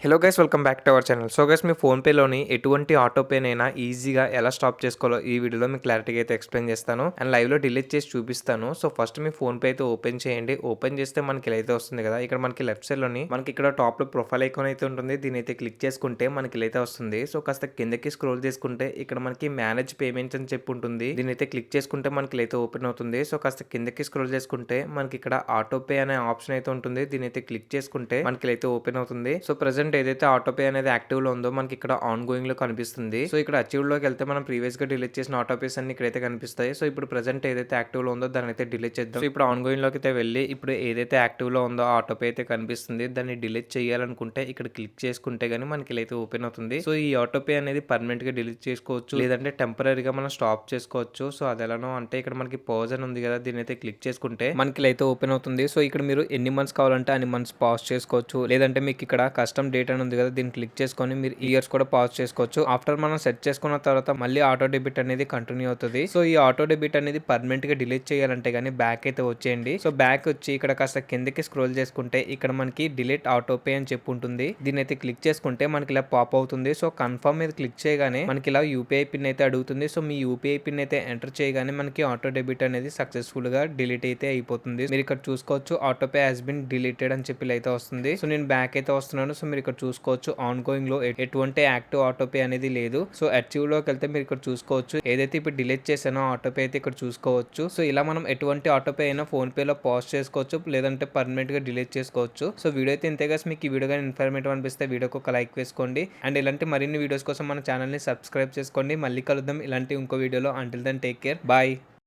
Hello guys, welcome back to our channel. So guys, మీ ఫోన్‌పేలోని ఎటువంటి ఆటో పేనైనా ఈజీగా ఎలా స్టాప్ చేసుకోవాలో ఈ వీడియోలో మీకు క్లారిటీగా అయితే ఎక్స్‌ప్లెయిన్ చేస్తాను. అండ్ లైవ్‌లో డిలీట్ చేసి చూపిస్తాను. సో ఫస్ట్ మీ ఫోన్‌పే అయితే ఓపెన్ చేయండి. ఓపెన్ చేస్తే మనకి ఇలా అయితే వస్తుంది కదా. ఇక్కడ మనకి లెఫ్ట్ సైడ్‌లోని మనకి ఇక్కడ టాప్‌లో ప్రొఫైల్ ఐకాన్ అయితే ఉంటుంది. దీన్ని అయితే క్లిక్ చేసుకుంటే మనకి ఇలా అయితే వస్తుంది. సో కాస్త కిందకి స్క్రోల్ చేసుకుంటే ఇక్కడ మనకి మేనేజ్ పేమెంట్స్ అని చెప్పి ఉంటుంది. దీన్ని అయితే క్లిక్ చేసుకుంటే మనకి ఇలా అయితే ఓపెన్ అవుతుంది. సో కాస్త కిందకి స్క్రోల్ చేసుకుంటే మనకి ఇక్కడ ఆటో పే అనే ఆప్షన్ అయితే ఉంటుంది. దీన్ని అయితే క్లిక్ చేసుకుంటే మనకి ఇలా అయితే ఓపెన్ అవుతుంది. సో ప్రెజెంట్ ఏదైతే ఆటో పే అనేది యాక్టివ్ లో ఉందో మనకి ఇక్కడ ఆన్ గోయింగ్ లో కనిపిస్తుంది. సో ఇక్కడ అచీవ్ లోకి వెళ్తే మనం ప్రీవియస్ గా డిలీట్ చేసిన ఆటో పేస్ అన్ని ఇక్కడైతే కనిపిస్తాయి. సో ఇప్పుడు ప్రెజెంట్ ఏదైతే యాక్టివ్ లో ఉందో దాన్ని అయితే డిలీట్ చేద్దాం. సో ఇప్పుడు ఆన్ గోయింగ్ లోకి అయితే వెళ్ళి ఇప్పుడు ఏదైతే యాక్టివ్ లో ఉందో ఆటో పే అయితే కనిపిస్తుంది. దాన్ని డిలీట్ చేయాలనుకుంటే ఇక్కడ క్లిక్ చేసుకుంటే గానీ మనకి ఇలా అయితే ఓపెన్ అవుతుంది. సో ఈ ఆటో పే అనేది పర్మనెంట్ గా డిలీట్ చేసుకోవచ్చు, లేదంటే టెంపరీగా మనం స్టాప్ చేసుకోవచ్చు. సో అది ఎలానో అంటే ఇక్కడ మనకి పాజ్ అని ఉంది కదా, దీన్ని అయితే క్లిక్ చేసుకుంటే మనకి ఇలా అయితే ఓపెన్ అవుతుంది. సో ఇక్కడ మీరు ఎన్ని మంత్స్ కావాలంటే అన్ని మంత్స్ పాజ్ చేసుకోవచ్చు, లేదంటే మీకు ఇక్కడ కస్టమ్ డేట్ అని ఉంది కదా, దీన్ని క్లిక్ చేసుకొని మీరు ఇయర్స్ కూడా పాజ్ చేసుకోవచ్చు. ఆఫ్టర్ మనం సెట్ చేసుకున్న తర్వాత మళ్ళీ ఆటో డెబిట్ అనేది కంటిన్యూ అవుతుంది. సో ఈ ఆటో డెబిట్ అనేది పర్మనెంట్ గా డిలీట్ చేయాలంటే గానీ బ్యాక్ అయితే వచ్చేయండి. సో బ్యాక్ వచ్చి ఇక్కడ కాస్త కిందకి స్క్రోల్ చేసుకుంటే ఇక్కడ మనకి డిలీట్ ఆటో పే అని చెప్పి ఉంటుంది. దీన్ని అయితే క్లిక్ చేసుకుంటే మనకి ఇలా పాప్ అవుతుంది. సో కన్ఫర్మ్ మీద క్లిక్ చేయగానే మనకి ఇలా యూపీఐ పిన్ అయితే అడుగుతుంది. సో మీ యూపీఐ పిన్ అయితే ఎంటర్ చేయగానే మనకి ఆటో డెబిట్ అనేది సక్సెస్ఫుల్ గా డిలీట్ అయితే అయిపోతుంది. మీరు ఇక్కడ చూసుకోవచ్చు auto pay has been deleted అని చెప్పి అయితే వస్తుంది. సో నేను బ్యాక్ అయితే వస్తున్నాను. సో మీరు ఇక్కడ చూసుకోవచ్చు ఆన్ గోయింగ్ లో ఎటువంటి యాక్టివ్ ఆటో పే అనేది లేదు. సో అచీవ్ లోకి వెళ్తే మీరు ఇక్కడ చూసుకోవచ్చు ఏదైతే ఇప్పుడు డిలీట్ చేసానో ఆటో పే అయితే ఇక్కడ చూసుకోవచ్చు. సో ఇలా మనం ఎటువంటి ఆటో పే అయినా ఫోన్ పే లో పాజ్ చేసుకోవచ్చు, లేదంటే పర్మనెంట్ గా డిలీట్ చేసుకోవచ్చు. సో వీడియో అయితే ఇంతే guys. మీకు ఈ వీడియో కానీ ఇన్ఫర్మేటివ్ అనిపిస్తే వీడియోకి ఒక లైక్ వేసుకోండి. అండ్ ఇలాంటి మరిన్ని వీడియోస్ కోసం మన ఛానల్ ని సబ్స్క్రైబ్ చేసుకోండి. మళ్ళీ కలుద్దాం ఇలాంటి ఇంకో వీడియోలో. Until then take care, bye.